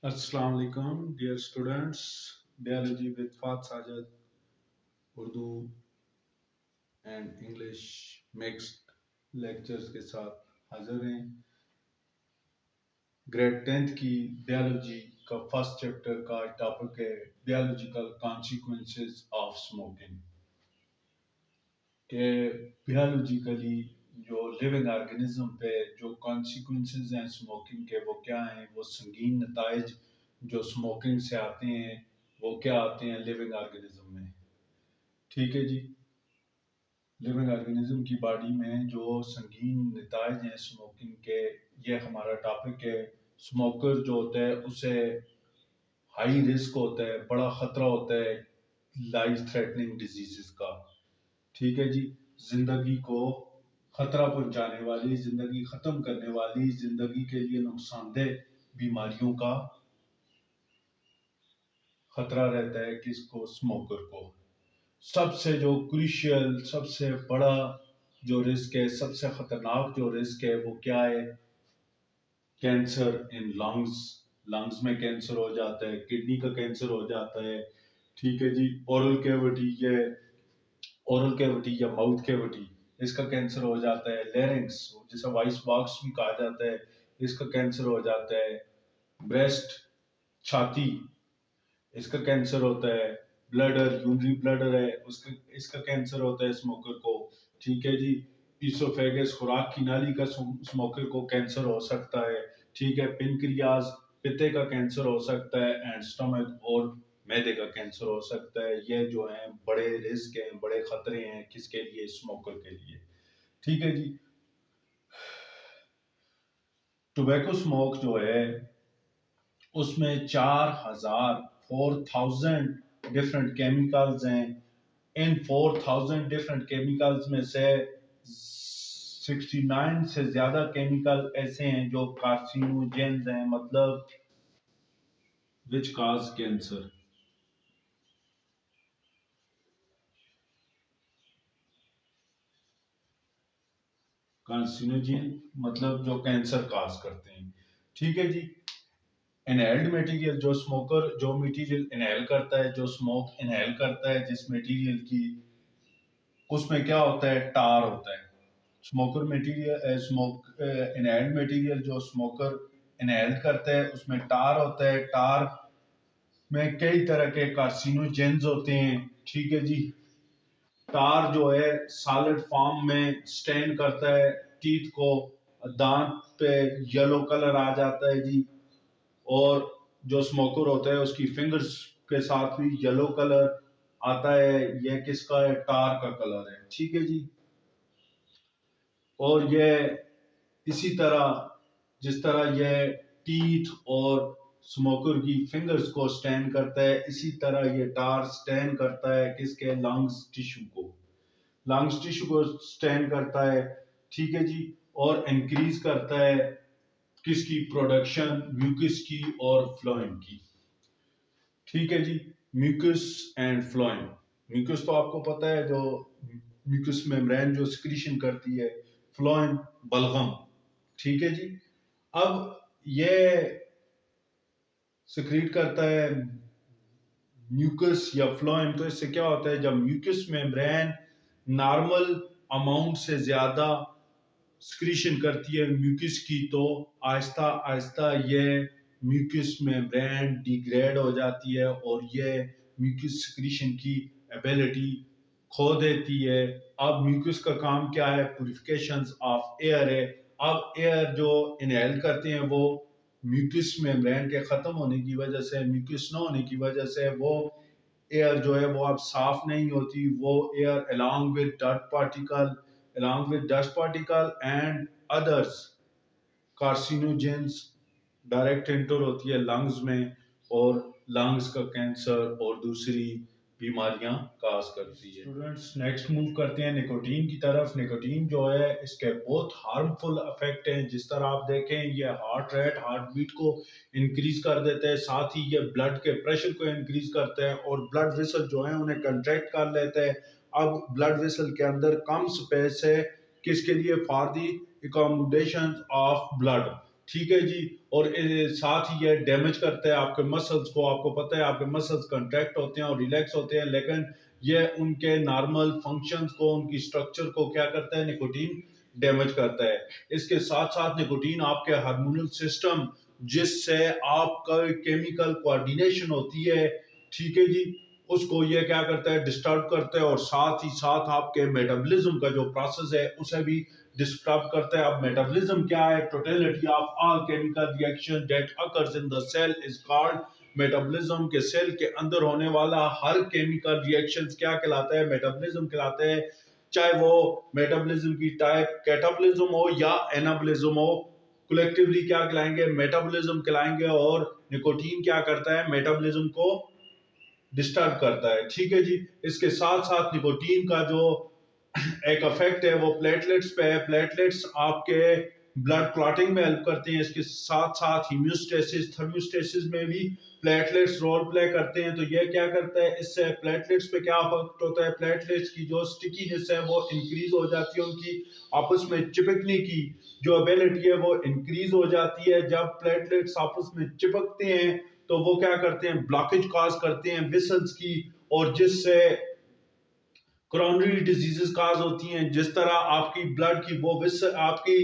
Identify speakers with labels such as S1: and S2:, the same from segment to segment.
S1: Assalamu alaikum, dear students. Biology with Fat Sajid, Urdu and English mixed lectures के साथ हाजिर हैं। ग्रेड 10th की बियोलॉजी का फर्स्ट चैप्टर का टॉपिक है बियोलॉजिकल कॉन्सिक्वेंसेस ऑफ स्मोकिंग। के बियोलॉजिकली जो लिविंग ऑर्गेनिज्म पे जो कॉन्सिक्वेंसेस हैं स्मोकिंग के वो क्या हैं, वो संगीन नताइज जो स्मोकिंग से आते हैं वो क्या आते हैं लिविंग ऑर्गेनिज्म में। ठीक है जी। लिविंग ऑर्गेनिज्म की बॉडी में जो संगीन नताइज हैं स्मोकिंग के, ये हमारा टॉपिक है। स्मोकर जो होता है उसे हाई रिस्क होता है, बड़ा खतरा होता है लाइफ थ्रेटनिंग डिजीजेस का। ठीक है जी। जिंदगी को खतरा पहुंचाने वाली, जिंदगी खत्म करने वाली, जिंदगी के लिए नुकसानदेह बीमारियों का खतरा रहता है किसको? स्मोकर को। सबसे जो क्रूशियल, सबसे बड़ा जो रिस्क है, सबसे खतरनाक जो रिस्क है वो क्या है? Cancer in lungs. लंग्स में कैंसर हो जाता है, किडनी का कैंसर हो जाता है। ठीक है जी। ओरल कैविटी या माउथ कैविटी, इसका कैंसर हो जाता है। लेरिंग्स, जिसे वॉइस बॉक्स भी कहा जाता है, इसका कैंसर हो जाता है। ब्रेस्ट, छाती, इसका कैंसर होता है। ब्लडर, यूरिनरी ब्लडर है, उसका इसका कैंसर होता है स्मोकर को। ठीक है जी। इसोफेगस, खुराक की नाली का स्मोकर को कैंसर हो सकता है। ठीक है। पिनक्रियाज, पित्ते का कैंसर हो सकता है। एंड स्टमक और मैदे का कैंसर हो सकता है। ये जो है बड़े रिस्क हैं, बड़े खतरे हैं किसके लिए? स्मोकर के लिए। ठीक है जी। टोबैको स्मोक जो है उसमें 4,000 डिफरेंट केमिकल्स हैं। इन 4,000 डिफरेंट केमिकल्स में से 69 से ज्यादा केमिकल ऐसे हैं जो कार्सिनोजेंस हैं, मतलब विच काज कैंसर। कार्सिनोजेन मतलब जो कैंसर काज करते हैं। ठीक है जी। इनहेल्ड मटेरियल, जो स्मोकर जो मटेरियल इनहेल करता है, जो स्मोक इनहेल करता है जिस मटेरियल की, उसमें क्या होता है? टार होता है। Smoker material, smoke inhaled material जो स्मोकर इनहेल करता है उसमें टार होता है। टार में कई तरह के कार्सिनोजेंस होते हैं। ठीक है जी। टार जो है सॉलिड फॉर्म में स्टेन करता है टीथ को, दांत पे येलो कलर आ जाता है जी। और जो स्मोकर होता है उसकी फिंगर्स के साथ भी येलो कलर आता है। यह किसका है? टार का कलर है। ठीक है जी। और यह इसी तरह, जिस तरह यह टीथ और स्मोकर की फिंगर्स को स्टैन करता है, इसी तरह ये टार स्टैन करता है किसके? लंग्स टिश्यू को। लंग्स टिश्यू को स्टैन करता है। ठीक है जी। और इंक्रीज करता है किसकी? प्रोडक्शन म्यूकस की और फ्लोएम की। ठीक है जी। Mucus and phloem. म्यूकस तो आपको पता है, जो म्यूकस मेम्ब्रेन जो सिक्रीशन करती है। फ्लोएम बलगम। ठीक है जी। अब ये सिक्रीट करता है म्यूकस या फ्लोएम। तो इससे क्या होता है? जब म्यूकस मेम्ब्रेन नॉर्मल अमाउंट से ज्यादा सिक्रीशन करती है म्यूकस की, तो आहिस्ता आहिस्ता ये म्यूकस मेम्ब्रेन डिग्रेड हो जाती है और ये म्यूकस सिक्रीशन की एबिलिटी खो देती है। अब म्यूकस का काम क्या है? प्यूरिफिकेशन ऑफ एयर है। अब एयर जो इनहेल करते हैं वो म्यूकस मेम्ब्रेन के खत्म होने की वजह से, म्यूकस न होने की वजह से वो एयर जो है वो अब साफ नहीं होती। वो air along with dust particle and others carcinogens direct enter होती है लंग्स में, और लंग्स का कैंसर और दूसरी बीमारियां काज करती है। स्टूडेंट्स, नेक्स्ट मूव करते हैं निकोटीन की तरफ। निकोटीन जो है इसके बहुत हार्मफुल इफेक्ट हैं। जिस तरह आप देखें, ये हार्ट रेट, हार्ट बीट को इंक्रीज कर देते हैं, साथ ही ये ब्लड के प्रेशर को इंक्रीज करते हैं और ब्लड वेसल जो है उन्हें कंट्रैक्ट कर लेते हैं। अब ब्लड वेसल के अंदर कम स्पेस है किसके लिए? For the accommodation of blood. ठीक है जी। और साथ ही ये डैमेज करता है आपके मसल्स को। आपको पता है आपके मसल्स कंट्रैक्ट होते हैं और रिलैक्स होते हैं, लेकिन ये उनके नॉर्मल फंक्शंस को, उनकी स्ट्रक्चर को क्या करता है, निकोटीन डैमेज करता है। इसके साथ साथ निकोटीन आपके हार्मोनल सिस्टम, जिससे आपका केमिकल कोऑर्डिनेशन होती है, ठीक है जी, उसको ये क्या करता है, डिस्टर्ब करता है। और साथ ही साथ आपके मेटाबॉलिज्म का जो प्रोसेस है उसे भी डिस्टर्ब करता है। अब मेटाबॉलिज्म क्या है? Totality of all chemical reaction that occurs in the cell is called metabolism. के सेल के अंदर होने वाला हर केमिकल रिएक्शंस क्या कहलाता है? मेटाबॉलिज्म कहलाते हैं। चाहे वो मेटाबॉलिज्म की टाइप कैटाबॉलिज्म हो या एनाबॉलिज्म हो, कलेक्टिवली क्या कहलाएंगे? मेटाबॉलिज्म कहलाएंगे। और निकोटीन क्या करता है? मेटाबॉलिज्म को डिस्टर्ब करता है, ठीक है जी। इसके साथ साथ निकोटीन का जो एक इफेक्ट है वो प्लेटलेट्स पे है। प्लेटलेट्स आपके ब्लड क्लॉटिंग में हेल्प करते हैं। इसके साथ साथ हीमोस्टेसिस, थर्मोस्टेसिस में भी प्लेटलेट्स रोल प्ले करते हैं। तो ये क्या करता है, इससे प्लेटलेट्स पे क्या इफेक्ट होता है? प्लेटलेट्स की जो स्टिकीनेस है वो इंक्रीज हो जाती है, उनकी आपस में चिपकने की जो एबिलिटी है वो इंक्रीज हो जाती है। जब प्लेटलेट्स आपस में चिपकते हैं तो वो क्या करते हैं? ब्लॉकेज कॉज करते हैं वेसल्स की, और जिससे कोरोनरी डिजीजेस काज होती हैं। जिस तरह आपकी ब्लड की वो वेसल, आपकी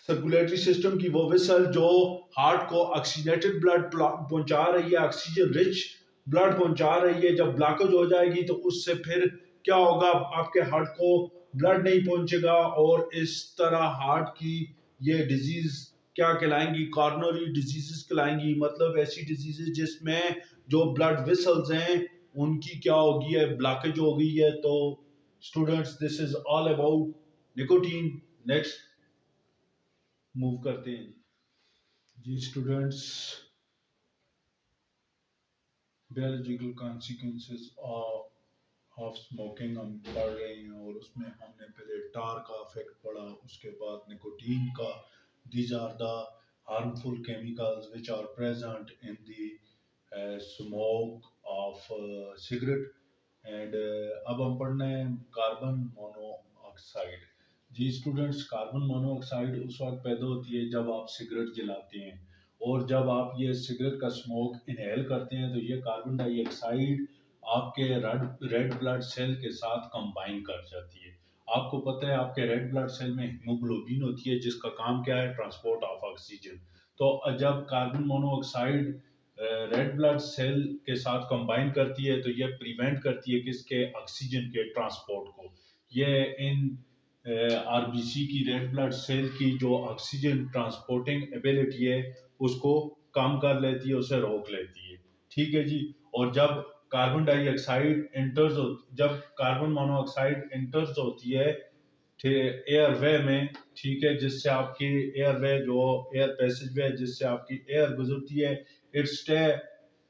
S1: सर्कुलेटरी सिस्टम की वो वेसल जो हार्ट को ऑक्सीजनेटेड ब्लड पहुंचा रही है, ऑक्सीजन रिच ब्लड पहुंचा रही है, जब ब्लॉकेज हो जाएगी तो उससे फिर क्या होगा? आपके हार्ट को ब्लड नहीं पहुंचेगा, और इस तरह हार्ट की ये डिजीज क्या कहलाएंगी? Coronary diseases कहलाएंगी। मतलब ऐसी डिजीजेस जिसमें जो ब्लड वेसल्स हैं उनकी क्या होगी है? ब्लॉकेज हो गई है। तो students, this is all about nicotine. Next move करते हैं जी students. Biological consequences of smoking हम पढ़ रहे हैं, और उसमें हमने पहले टार का इफेक्ट पढ़ा, उसके बाद निकोटीन का। These are the harmful chemicals which are present in the smoke of cigarette. And अब हम पढ़ना है कार्बन मोनोऑक्साइड। जी स्टूडेंट्स, कार्बन मोनोऑक्साइड उस वक्त पैदा होती है जब आप सिगरेट जलाते हैं, और जब आप ये सिगरेट का स्मोक इनहेल करते हैं तो ये कार्बन डाइऑक्साइड आपके रेड ब्लड सेल के साथ कंबाइन कर जाती है। आपको पता है आपके रेड ब्लड सेल में हीमोग्लोबिन होती है जिसका काम क्या है? Transport of oxygen. तो जब carbon monoxide red blood cell के साथ कंबाइन करती है तो ये प्रिवेंट करती है किसके? ऑक्सीजन के ट्रांसपोर्ट को। ये इन आरबीसी की, रेड ब्लड सेल की जो ऑक्सीजन ट्रांसपोर्टिंग एबिलिटी है उसको कम कर लेती है, उसे रोक लेती है, ठीक है जी। और जब कार्बन डाइऑक्साइड इंटर्स हो जब कार्बन मोनोऑक्साइड इंटर्स होती है एयर वे में, ठीक है, जिससे आपकी एयर वे जो एयर पैसेज वे जिससे आपकी एयर गुजरती है, it stay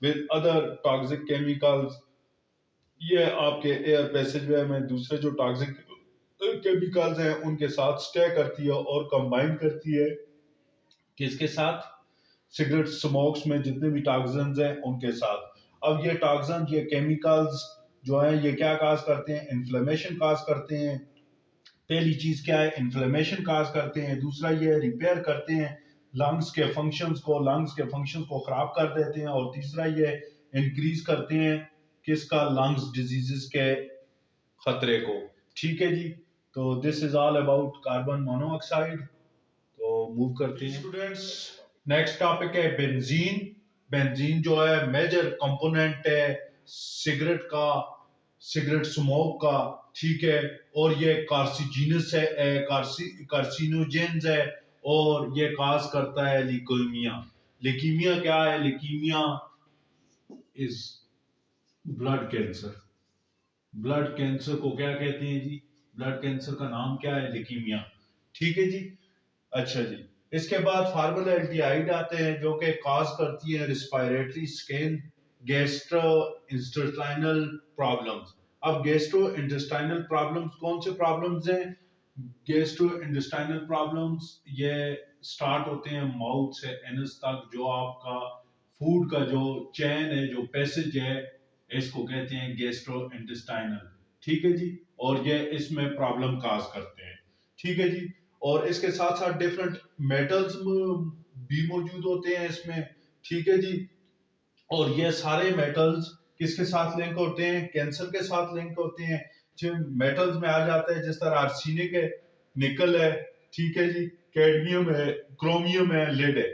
S1: with other toxic chemicals. ये आपके एयर पैसेज वे में दूसरे जो टॉक्सिक केमिकल्स हैं उनके साथ स्टे करती है और कंबाइन करती है किसके साथ? सिगरेट स्मोक्स में जितने भी टॉक्सिन्स हैं उनके साथ। अब ये टॉक्सिन, ये केमिकल्स जो हैं ये क्या काज करते हैं? इन्फ्लेमेशन काज करते हैं। पहली चीज क्या है? इन्फ्लेमेशन काज करते हैं। दूसरा ये रिपेयर करते हैं लंग्स के फंक्शंस को खराब कर देते हैं। और तीसरा ये इंक्रीज करते हैं किसका? लंग्स डिजीजेस के खतरे को, ठीक है जी। तो this is all about carbon monoxide. तो मूव करते हैं स्टूडेंट्स। नेक्स्ट टॉपिक है बेंजीन। बेंजीन जो है मेजर कंपोनेंट है सिगरेट का, सिगरेट स्मोक का, ठीक है। और ये कार्सिजीनस है, कार्सिनोजेंस है, और ये काज करता है ल्यूकेमिया। ल्यूकेमिया क्या है? Leukaemia is blood cancer. Blood cancer को क्या कहते हैं जी? ब्लड कैंसर का नाम क्या है? ल्यूकेमिया, ठीक है जी। अच्छा जी। इसके बाद फार्मलडिहाइड आते हैं जो कि कॉज करती है respiratory skin gastro intestinal problems. अब गैस्ट्रो इंटेस्टाइनल प्रॉब्लम्स कौन से प्रॉब्लम्स हैं? गैस्ट्रो इंटेस्टाइनल प्रॉब्लम्स ये स्टार्ट होते हैं माउथ से एनस तक, जो आपका फूड का जो चैन है, जो पैसेज है, इसको कहते हैं गैस्ट्रो इंटेस्टाइनल, ठीक है जी। और ये इसमें प्रॉब्लम काज करते हैं, ठीक है जी। और इसके साथ साथ डिफरेंट मेटल्स भी मौजूद होते हैं इसमें, ठीक है जी। और ये सारे मेटल्स किसके साथ लिंक होते हैं? कैंसर के साथ लिंक होते हैं। जिन मेटल्स में आ जाता है जिस तरह आर्सेनिक है, निकल है, ठीक है जी, कैडमियम है, क्रोमियम है, लेड है,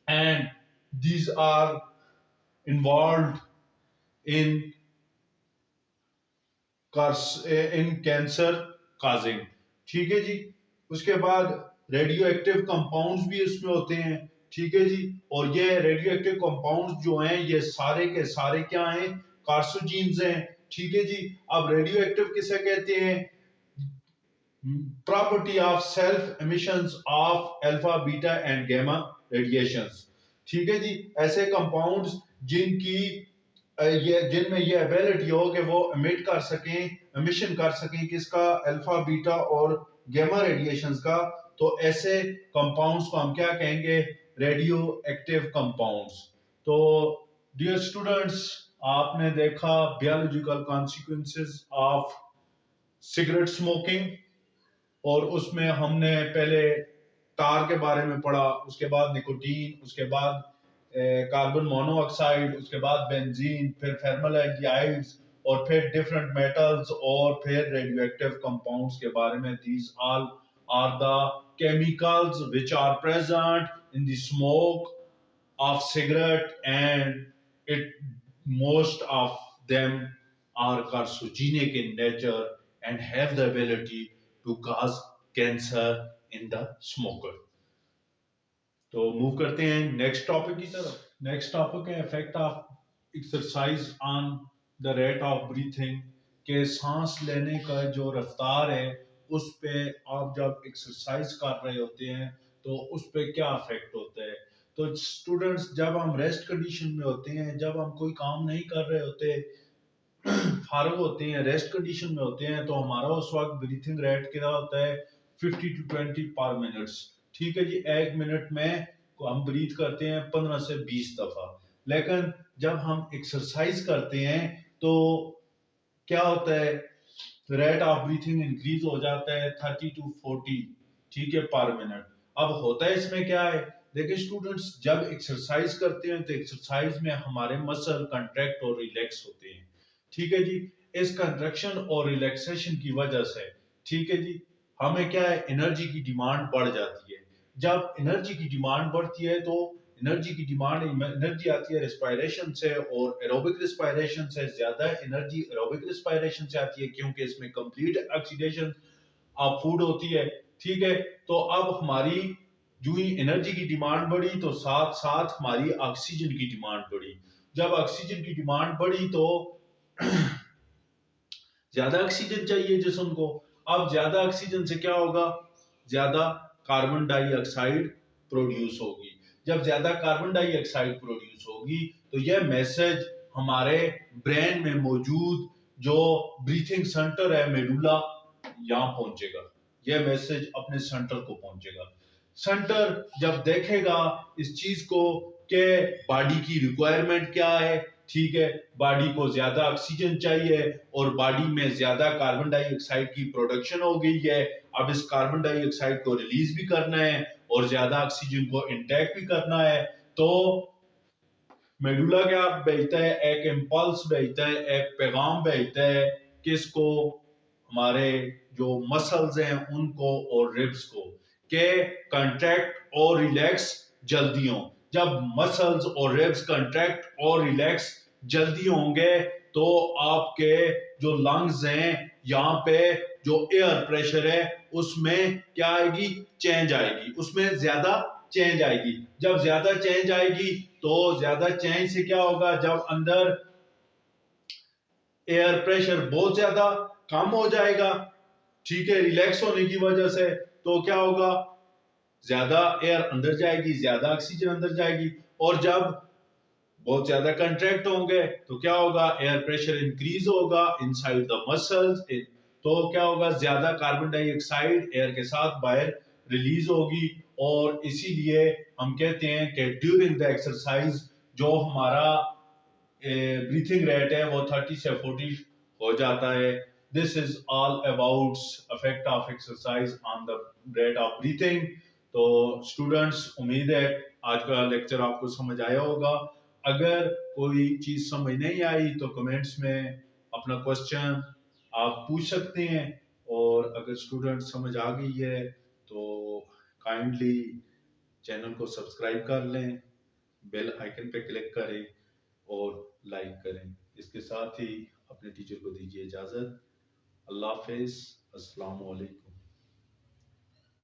S1: and these are involve in in cancer causing, ठीक है जी। उसके बाद रेडियो एक्टिव कंपाउंड्स भी इसमें होते हैं, ठीक है जी। और ये रेडियो एक्टिव कंपाउंड्स जो हैं ये सारे के सारे क्या हैं? कार्सिनोजेन्स हैं, ठीक है जी। अब रेडियो एक्टिव किसे कहते हैं? Property of self emissions of alpha beta and gamma radiations, ठीक है जी। ऐसे कंपाउंड्स जिनकी जिनमें ये एबिलिटी हो कि वो एमिट कर सकें, एमिशन कर सकें किसका? अल्फा बीटा और गामा रेडिएशंस का। तो ऐसे कंपाउंड्स को हम क्या कहेंगे? Radio active compounds. तो डियर स्टूडेंट्स, आपने देखा biological consequences of cigarette smoking, और उसमें हमने पहले टार के बारे में पढ़ा, उसके बाद निकोटीन, उसके बाद कार्बन मोनोऑक्साइड, उसके बाद बेंजीन, फिर फॉर्मल्डिहाइड्स, और फिर डिफरेंट मेटल्स, और फिर रेडियोएक्टिव कंपाउंड्स के बारे में। These all are the chemicals which are present in the smoke of cigarette, and it most of them are carcinogenic in nature and have the ability to cause cancer in the smoker। तो move करते हैं next topic की तरफ। Next topic है effect of exercise on the rate of breathing, के सांस लेने का जो रफ्तार है उस पे आप जब एक्सरसाइज कर रहे होते हैं तो उस पे क्या इफेक्ट होता है। तो स्टूडेंट्स, जब हम रेस्ट कंडीशन में होते हैं, जब हम कोई काम नहीं कर रहे होते, फारग होते हैं, रेस्ट कंडीशन में होते हैं, तो हमारा उस वक्त ब्रीथिंग रेट क्या होता है? 50 to 20 पर मिनट्स, ठीक है जी। एक मिनट में हम ब्रीथ करते हैं 15 से 20 दफा। लेकिन जब हम एक्सरसाइज करते हैं तो क्या होता है? रेट ऑफ ब्रीथिंग इंक्रीज हो जाता है 30 to 40, ठीक है, पर मिनट। अब होता है इसमें क्या है? देखिए स्टूडेंट्स, जब एक्सरसाइज करते हैं तो एक्सरसाइज में हमारे मसल कंट्रैक्ट और रिलैक्स होते हैं, ठीक है जी। इस कंट्रैक्शन और रिलैक्सेशन की वजह से, ठीक है जी, हमें क्या है? एनर्जी की डिमांड बढ़ जाती है। जब एनर्जी की डिमांड बढ़ती है तो एनर्जी आती है रेस्पिरेशन से, और एरोबिक रेस्पिरेशन से ज्यादा एनर्जी एरोबिक रेस्पिरेशन से आती है, क्योंकि इसमें कंप्लीट ऑक्सीडेशन ऑफ फूड होती है, ठीक है। तो अब हमारी जो ही एनर्जी की डिमांड बढ़ी तो साथ साथ हमारी ऑक्सीजन की डिमांड बढ़ी। जब ऑक्सीजन की डिमांड बढ़ी तो ज्यादा ऑक्सीजन चाहिए जिस्म को। अब ज्यादा ऑक्सीजन से क्या होगा? ज्यादा कार्बन डाइऑक्साइड प्रोड्यूस होगी। जब ज्यादा कार्बन डाइऑक्साइड प्रोड्यूस होगी तो यह मैसेज हमारे ब्रेन में मौजूद जो ब्रीथिंग सेंटर है मेडुला, यहाँ पहुंचेगा। यह मैसेज अपने सेंटर को पहुंचेगा। सेंटर जब देखेगा इस चीज को कि बॉडी की रिक्वायरमेंट क्या है, ठीक है, बॉडी को ज्यादा ऑक्सीजन चाहिए और बॉडी में ज्यादा कार्बन डाइऑक्साइड की प्रोडक्शन हो गई है। अब इस कार्बन डाइऑक्साइड को रिलीज भी करना है और ज्यादा ऑक्सीजन को इंटेक भी करना है। तो मेडुला क्या भेजता है? एक इम्पल्स भेजता है, एक पैगाम भेजता है, किसको? हमारे जो मसल्स हैं उनको और रिब्स को, के कंट्रैक्ट और रिलैक्स जल्दी हो। जब मसल्स और रिब्स कंट्रैक्ट और रिलैक्स जल्दी होंगे तो आपके जो लंग्स हैं, यहाँ पे जो एयर प्रेशर है उसमें क्या आएगी? चेंज आएगी, उसमें ज्यादा चेंज आएगी। जब ज्यादा चेंज आएगी तो ज्यादा चेंज से क्या होगा? जब अंदर एयर प्रेशर बहुत ज्यादा कम हो जाएगा, ठीक है, रिलैक्स होने की वजह से, तो क्या होगा? ज्यादा एयर अंदर जाएगी, ज्यादा ऑक्सीजन अंदर जाएगी। और जब बहुत ज्यादा कंट्रैक्ट होंगे तो क्या होगा? एयर प्रेशर इंक्रीज होगा इनसाइड द मसल्स, तो क्या होगा? ज्यादा कार्बन डाइऑक्साइड एयर के साथ बाहर रिलीज होगी। और इसीलिए हम कहते हैं कि ड्यूरिंग द एक्सरसाइज जो हमारा ब्रीथिंग रेट है वो 30 से 40 हो जाता है, This is all about effect of exercise on the rate of breathing. तो स्टूडेंट्स, उम्मीद है आज का लेक्चर आपको समझ आया होगा। अगर कोई चीज समझ नहीं आई तो कमेंट्स में अपना क्वेश्चन आप पूछ सकते हैं, और अगर स्टूडेंट समझ आ गई है तो काइंडली चैनल को सब्सक्राइब कर लें, बेल आइकन पे क्लिक करें और लाइक करें। इसके साथ ही अपने टीचर को दीजिए इजाज़त। अल्लाह हाफिज़, अस्सलाम वालेकुम।